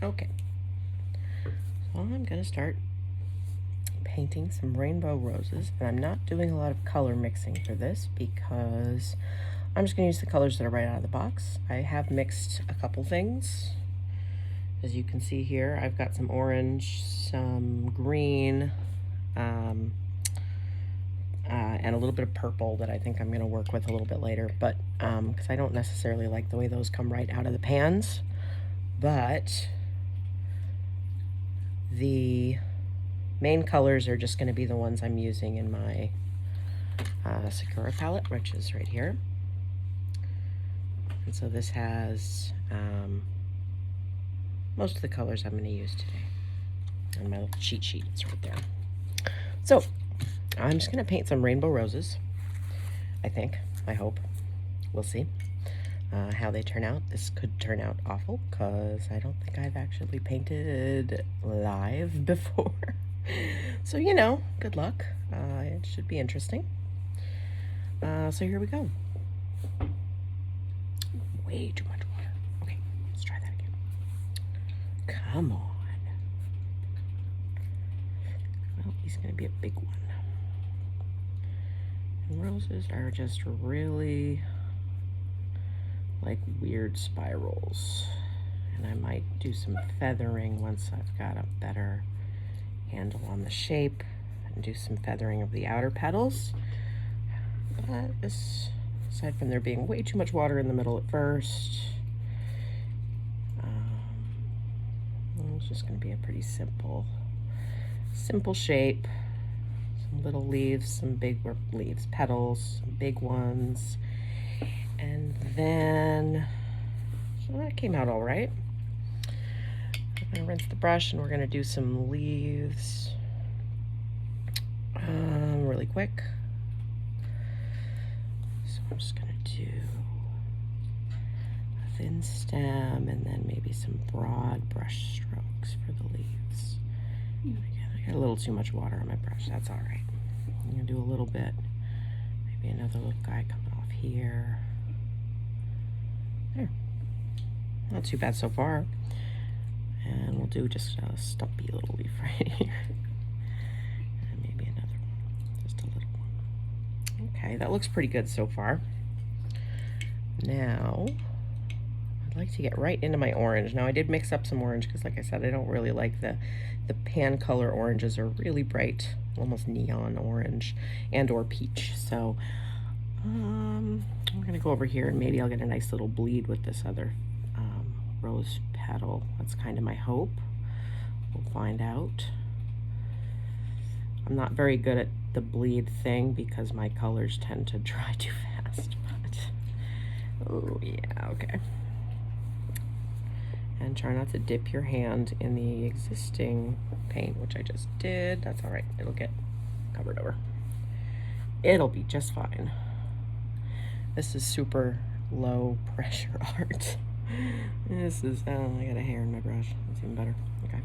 Okay, so I'm gonna start painting some rainbow roses, and I'm not doing a lot of color mixing for this because I'm just gonna use the colors that are right out of the box. I have mixed a couple things. As you can see here, I've got some orange, some green, and a little bit of purple that I think I'm going to work with a little bit later, but because I don't necessarily like the way those come right out of the pans. But the main colors are just going to be the ones I'm using in my Sakura palette, which is right here. And so this has most of the colors I'm going to use today. And my little cheat sheet is right there. So I'm just going to paint some rainbow roses, I think. I hope. We'll see how they turn out. This could turn out awful because I don't think I've actually painted live before. So, you know, good luck. It should be interesting. So here we go. Way too much water. Okay, let's try that again. Come on. Well, he's going to be a big one. And roses are just really like weird spirals. And I might do some feathering once I've got a better handle on the shape, and do some feathering of the outer petals. But this, aside from there being way too much water in the middle at first, it's just going to be a pretty simple shape. Some little leaves, some big leaves, petals, some big ones. And then, so that came out all right. I'm going to rinse the brush and we're going to do some leaves really quick. So I'm just going to do a thin stem and then maybe some broad brush strokes for the leaves. And again, I got a little too much water on my brush. That's all right. I'm going to do a little bit. Maybe another little guy coming off here. There. Not too bad so far. And we'll do just a stumpy little leaf right here. And maybe another one. Just a little one. Okay, that looks pretty good so far. Now, I'd like to get right into my orange. Now, I did mix up some orange because, like I said, I don't really like the pan color oranges are really bright, almost neon orange and or peach. So I'm gonna go over here and maybe I'll get a nice little bleed with this other rose petal. That's kind of my hope. We'll find out. I'm not very good at the bleed thing because my colors tend to dry too fast, but oh yeah, okay. And try not to dip your hand in the existing paint, which I just did. That's all right, it'll get covered over. It'll be just fine. This is super low pressure art. This is, I got a hair in my brush. That's even better. Okay.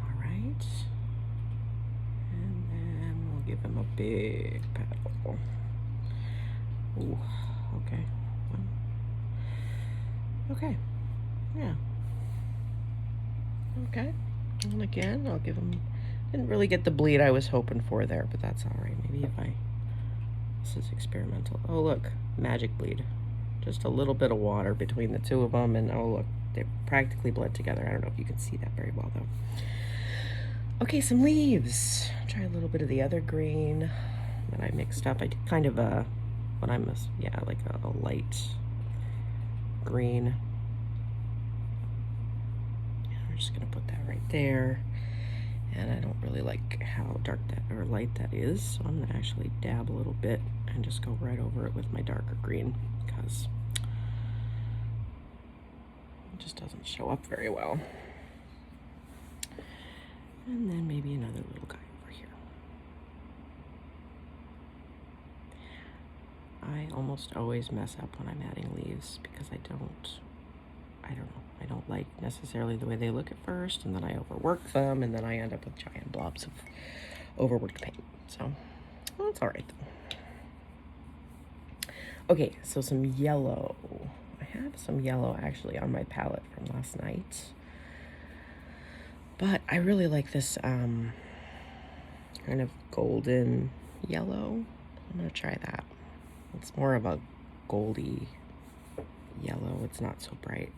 All right. And then we'll give him a big petal. Ooh, okay. Okay. Yeah. Okay. And again, I'll give him, didn't really get the bleed I was hoping for there, but that's all right. Maybe if I, this is experimental. Oh, look, magic bleed. Just a little bit of water between the two of them, and oh look, they're practically bled together. I don't know if you can see that very well though. Okay, some leaves. Try a little bit of the other green that I mixed up. I did kind of a, what I'm, yeah, like a light green. Yeah, I'm just gonna put that right there. And I don't really like how dark that or light that is, so I'm gonna actually dab a little bit and just go right over it with my darker green because it just doesn't show up very well. And then maybe another little guy over here. I almost always mess up when I'm adding leaves because I don't know, I don't like necessarily the way they look at first, and then I overwork them, and then I end up with giant blobs of overworked paint. So, well, it's all right though. Okay, so some yellow. I have some yellow actually on my palette from last night. But I really like this kind of golden yellow. I'm gonna try that. It's more of a goldy yellow. It's not so bright.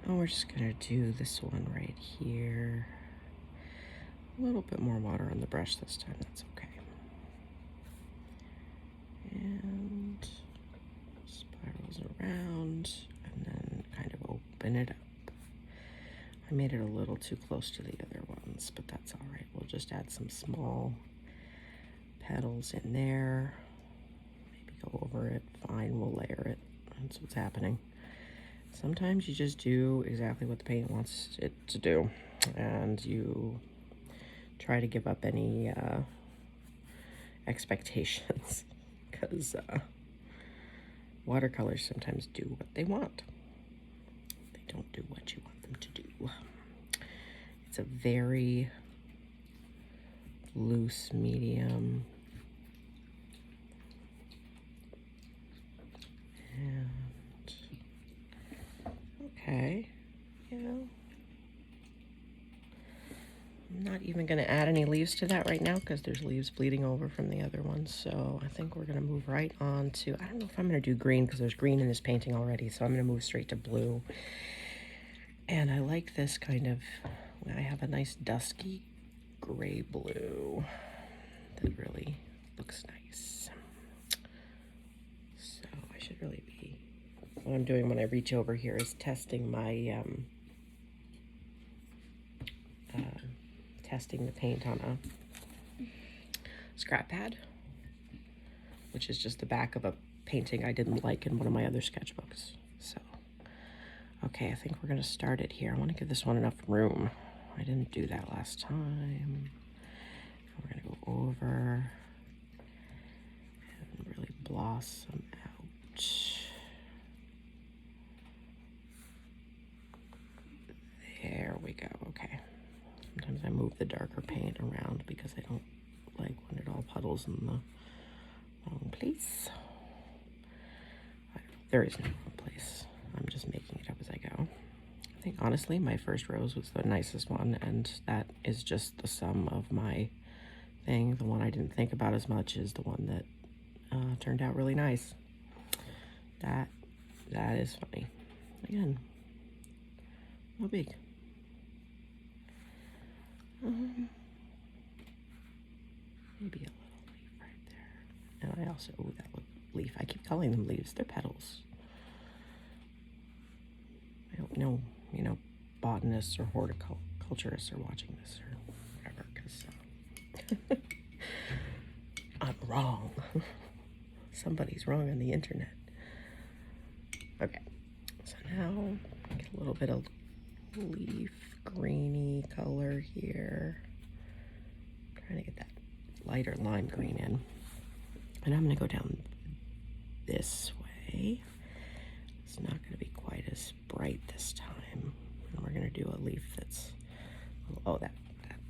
Oh, we're just gonna do this one right here. A little bit more water on the brush this time, that's okay. And spirals around, and then kind of open it up. I made it a little too close to the other ones, but that's all right. We'll just add some small petals in there. Maybe go over it. Fine, we'll layer it. That's what's happening. Sometimes you just do exactly what the paint wants it to do, and you try to give up any expectations, because watercolors sometimes do what they want. They don't do what you want them to do. It's a very loose medium. And okay, yeah. I'm not even going to add any leaves to that right now because there's leaves bleeding over from the other ones. So I think we're going to move right on to, I don't know if I'm going to do green because there's green in this painting already. So I'm going to move straight to blue. And I like this kind of, I have a nice dusky gray blue that really looks nice. So I should really be, what I'm doing when I reach over here is testing my, testing the paint on a scrap pad, which is just the back of a painting I didn't like in one of my other sketchbooks. So, okay, I think we're gonna start it here. I wanna give this one enough room. I didn't do that last time. We're gonna go over and really blossom out. There we go, okay. Sometimes I move the darker paint around because I don't like when it all puddles in the wrong place. There is no wrong place. I'm just making it up as I go. I think honestly my first rose was the nicest one, and that is just the sum of my thing. The one I didn't think about as much is the one that turned out really nice. That is funny. Again, no big. Maybe a little leaf right there. And I also, oh, that leaf, I keep calling them leaves, they're petals. I don't know, you know, botanists or horticulturists are watching this or whatever, because I'm wrong. Somebody's wrong on the internet. Okay, so now get a little bit of leaf greeny color here. I'm trying to get that lighter lime green in. And I'm gonna go down this way. It's not gonna be quite as bright this time. And we're gonna do a leaf that's, oh,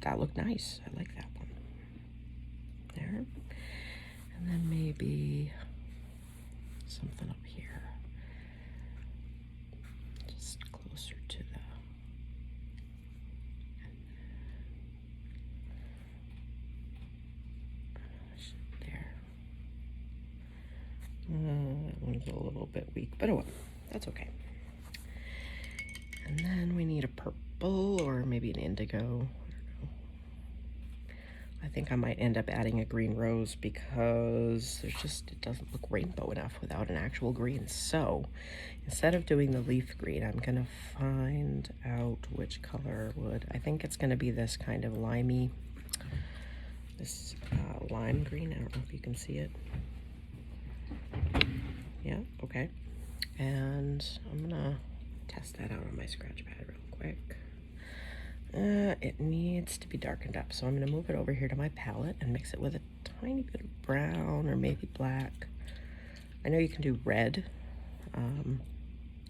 that looked nice. I like that one. There. And then maybe something up here. Just closer to the, there. That one's a little bit weak, but oh well, that's okay. And then we need a purple or maybe an indigo. I don't know. I think I might end up adding a green rose because there's just, it doesn't look rainbow enough without an actual green. So instead of doing the leaf green, I'm gonna find out which color would, I think it's gonna be this kind of limey, this lime green. I don't know if you can see it. Yeah, okay. And I'm gonna test that out on my scratch pad real quick. It needs to be darkened up, so I'm gonna move it over here to my palette and mix it with a tiny bit of brown or maybe black. I know you can do red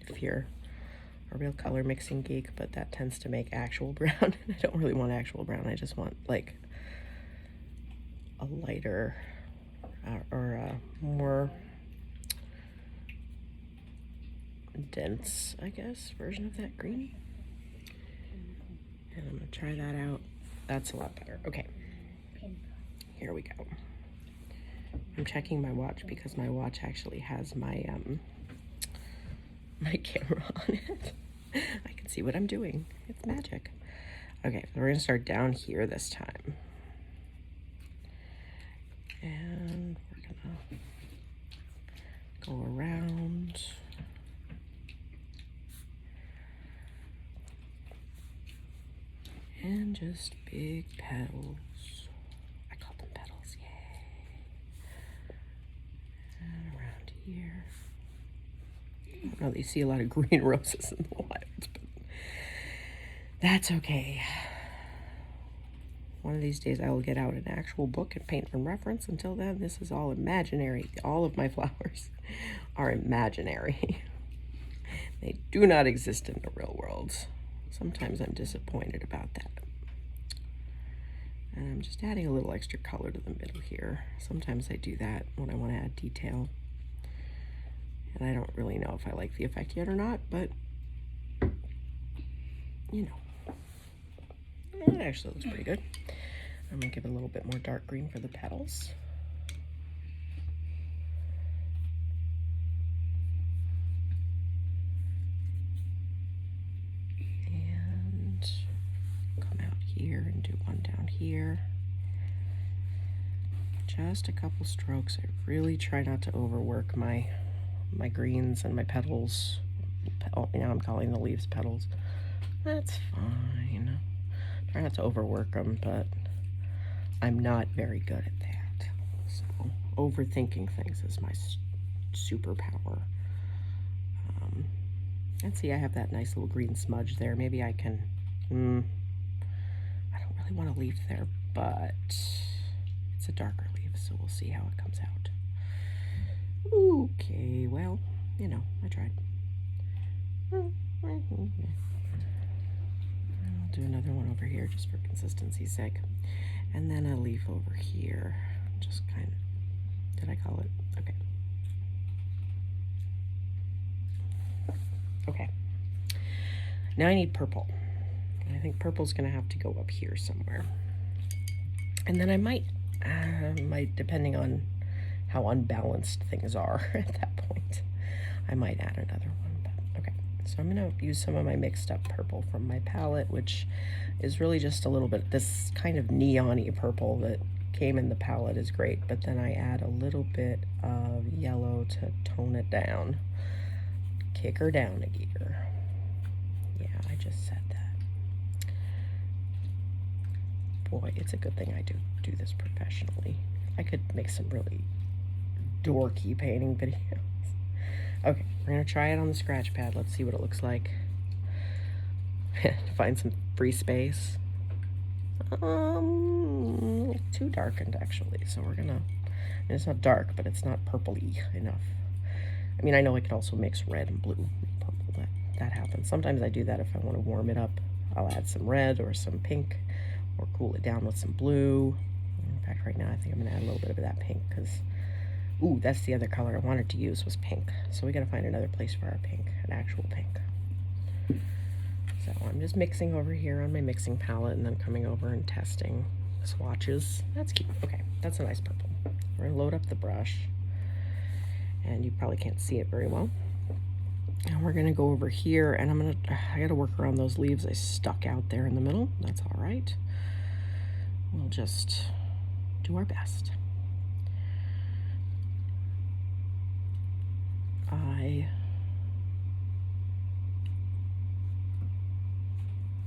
if you're a real color mixing geek, but that tends to make actual brown. I don't really want actual brown. I just want like a lighter or a more dense, I guess, version of that green. And I'm gonna try that out. That's a lot better. Okay, here we go. I'm checking my watch because my watch actually has my my camera on it. I can see what I'm doing. It's magic. Okay, so we're gonna start down here this time. And we're gonna go around. And just big petals. I call them petals, yay. And around here. I don't know that you see a lot of green roses in the wild, but that's okay. One of these days I will get out an actual book and paint from reference. Until then, this is all imaginary. All of my flowers are imaginary. They do not exist in the real world. Sometimes I'm disappointed about that. And I'm just adding a little extra color to the middle here. Sometimes I do that when I want to add detail. And I don't really know if I like the effect yet or not, but you know. It actually looks pretty good. I'm gonna give it a little bit more dark green for the petals. And come out here and do one down here. Just a couple strokes. I really try not to overwork my greens and my petals. Oh, now I'm calling the leaves petals. That's fine. Try not to overwork them, but I'm not very good at that. So overthinking things is my superpower. And see, I have that nice little green smudge there. Maybe I can, I don't really want to leaf there, but it's a darker leaf, so we'll see how it comes out. Okay, well, you know, I tried. I'll do another one over here just for consistency's sake. And then a leaf over here. Just kind of, did I call it? Okay. Okay. Now I need purple. I think purple's gonna have to go up here somewhere. And then I might, depending on how unbalanced things are at that point, I might add another one, but okay. So I'm gonna use some of my mixed up purple from my palette, which is really just a little bit, this kind of neon-y purple that came in the palette is great, but then I add a little bit of yellow to tone it down. Kick her down a gear. Yeah, I just said that. Boy, it's a good thing I do this professionally. I could make some really dorky painting videos. Okay, we're gonna try it on the scratch pad. Let's see what it looks like. Find some free space. Too darkened actually, so we're gonna, it's not dark, but it's not purpley enough. I mean, I know I could also mix red and blue and purple. That happens. Sometimes I do that if I want to warm it up. I'll add some red or some pink, or cool it down with some blue. In fact, right now I think I'm gonna add a little bit of that pink because, ooh, that's the other color I wanted to use was pink. So we gotta find another place for our pink, an actual pink. So I'm just mixing over here on my mixing palette and then coming over and testing swatches. That's cute. Okay, that's a nice purple. We're gonna load up the brush, and you probably can't see it very well. And we're gonna go over here, and I gotta work around those leaves I stuck out there in the middle. That's all right. We'll just do our best.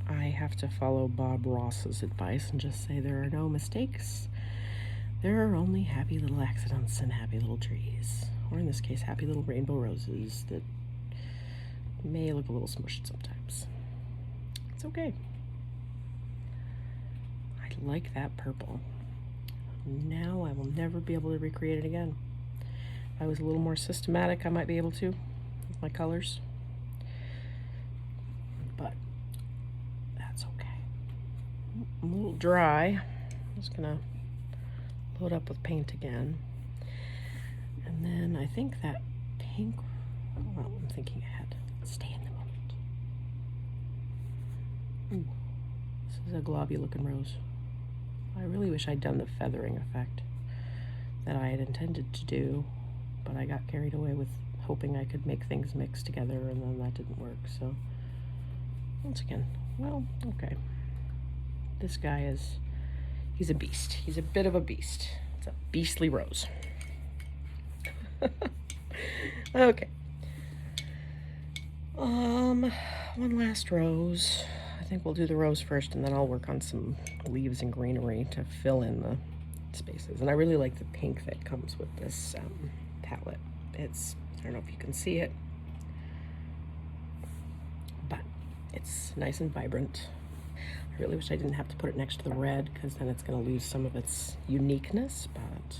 I have to follow Bob Ross's advice and just say there are no mistakes. There are only happy little accidents and happy little trees. Or in this case, happy little rainbow roses that may look a little smushed sometimes. It's okay. I like that purple. Now I will never be able to recreate it again. If I was a little more systematic, I might be able to with my colors. But that's okay. I'm a little dry. I'm just gonna load up with paint again. And then I think that pink, well, I'm thinking ahead. Stay in the moment. Ooh. This is a globby looking rose. I really wish I'd done the feathering effect that I had intended to do, but I got carried away with hoping I could make things mix together, and then that didn't work. So once again, well, okay. This guy he's a beast. He's a bit of a beast. It's a beastly rose. Okay. One last rose. I think we'll do the rose first, and then I'll work on some leaves and greenery to fill in the spaces. And I really like the pink that comes with this palette. I don't know if you can see it, but it's nice and vibrant. I really wish I didn't have to put it next to the red, because then it's going to lose some of its uniqueness, but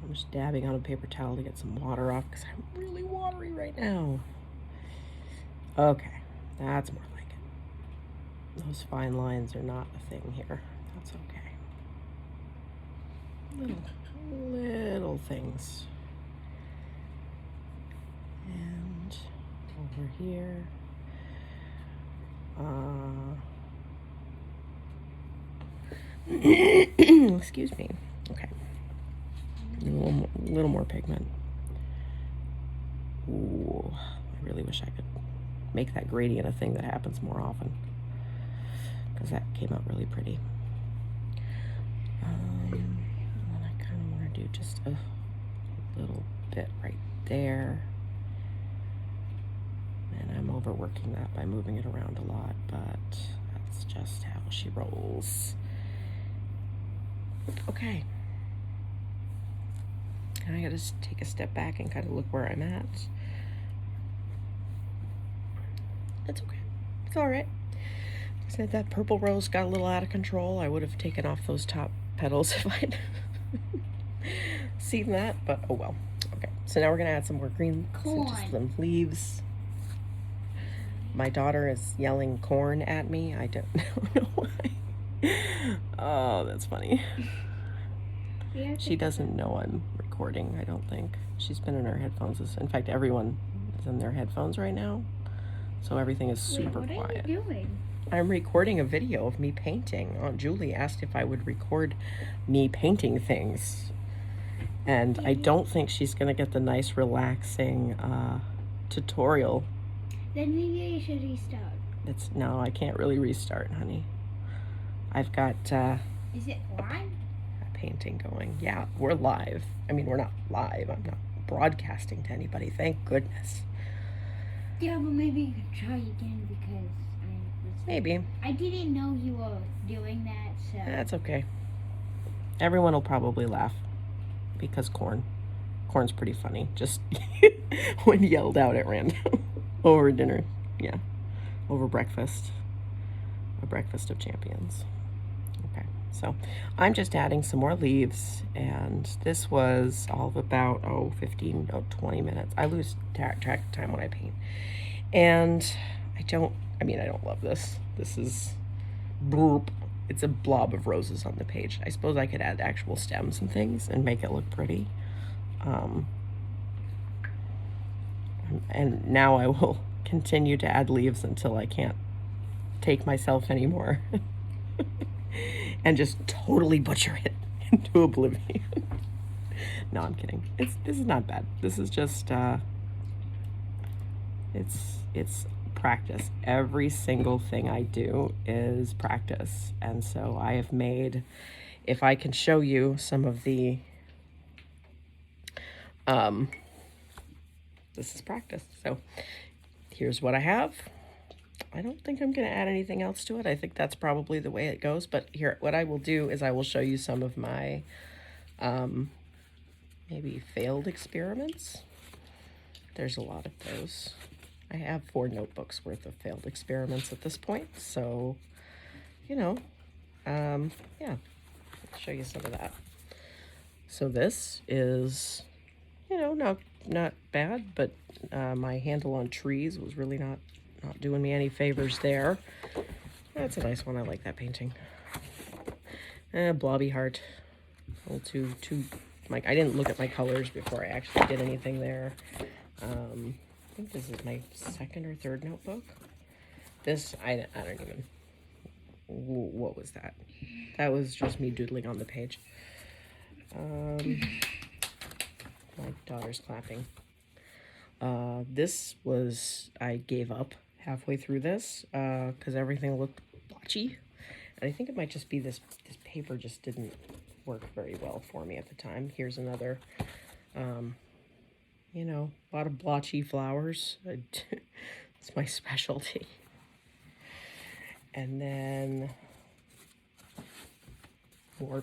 I'm just dabbing on a paper towel to get some water off, because I'm really watery right now. Okay, that's more like it. Those fine lines are not a thing here. That's okay. Little things. And over here. Excuse me. Okay. A little more pigment. Ooh, I really wish I could make that gradient a thing that happens more often, because that came out really pretty. And then I kind of want to do just a little bit right there. And I'm overworking that by moving it around a lot, but that's just how she rolls. Okay. And I gotta just take a step back and kind of look where I'm at. It's okay. It's all right. I said that purple rose got a little out of control. I would have taken off those top petals if I'd seen that, but oh well. Okay, so now we're gonna add some more green, some leaves. My daughter is yelling corn at me. I don't know why. Oh, that's funny. She doesn't know I'm recording, I don't think. She's been in her headphones. In fact, everyone is in their headphones right now. So everything is super quiet. What are you doing? I'm recording a video of me painting. Aunt Julie asked if I would record me painting things. And I don't think she's going to get the nice, relaxing tutorial. Then maybe you should restart. No, I can't really restart, honey. I've got... Is it live? A painting going. Yeah, we're live. I mean, we're not live. I'm not broadcasting to anybody. Thank goodness. Yeah, but maybe you could try again, because maybe. I didn't know you were doing that, so... That's okay. Everyone will probably laugh, because corn's pretty funny, just when yelled out at random over dinner. Yeah, over breakfast. A breakfast of champions. Okay, so I'm just adding some more leaves, and this was all of about 20 minutes. I lose track of time when I paint, and I don't love this. This is bloop. It's a blob of roses on the page. I suppose I could add actual stems and things and make it look pretty. And now I will continue to add leaves until I can't take myself anymore and just totally butcher it into oblivion. No, I'm kidding. This is not bad. This is just it's practice. Every single thing I do is practice. And so I have made, if I can show you some of the this is practice. So here's what I have. I don't think I'm going to add anything else to it. I think that's probably the way it goes. But here, what I will do is I will show you some of my maybe failed experiments. There's a lot of those. I have 4 notebooks worth of failed experiments at this point. So, you know, yeah, I'll show you some of that. So this is, you know, not bad, but my handle on trees was really not doing me any favors there. That's a nice one. I like that painting. Blobby heart. A little too like, I didn't look at my colors before I actually did anything there. I think this is my 2nd or 3rd notebook. This, I don't even What was that? That was just me doodling on the page. My daughter's clapping. This was, I gave up halfway through this because everything looked blotchy. And I think it might just be this paper just didn't work very well for me at the time. Here's another, you know, a lot of blotchy flowers. It's my specialty. And then more,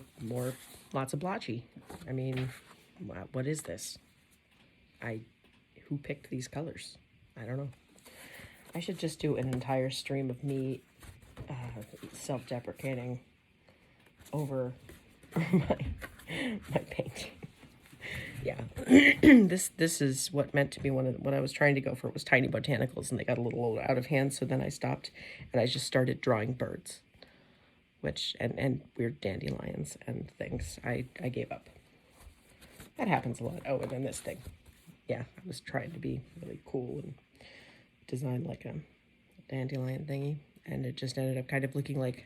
lots of blotchy. I mean, what is this? Who picked these colors? I don't know. I should just do an entire stream of me self-deprecating over my painting. Yeah, this is what meant to be what I was trying to go for. It was tiny botanicals, and they got a little out of hand. So then I stopped, and I just started drawing birds, which and weird dandelions and things. I gave up. That happens a lot. Oh, and then this thing. Yeah, I was trying to be really cool and design like a dandelion thingy, and it just ended up kind of looking like,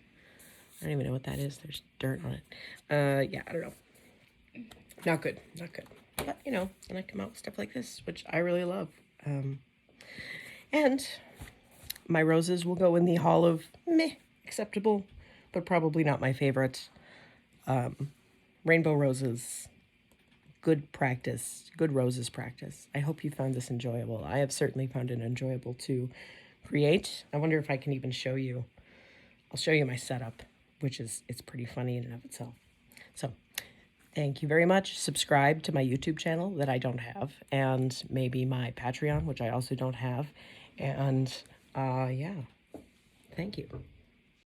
I don't even know what that is. There's dirt on it. Yeah, I don't know. Not good, not good. But, you know, and I come out with stuff like this, which I really love. And my roses will go in the hall of meh, acceptable, but probably not my favorite. Rainbow roses, good practice, good roses practice. I hope you found this enjoyable. I have certainly found it enjoyable to create. I wonder if I can even show you. I'll show you my setup, which is, it's pretty funny in and of itself. So thank you very much. Subscribe to my YouTube channel that I don't have, and maybe my Patreon, which I also don't have. And yeah, thank you.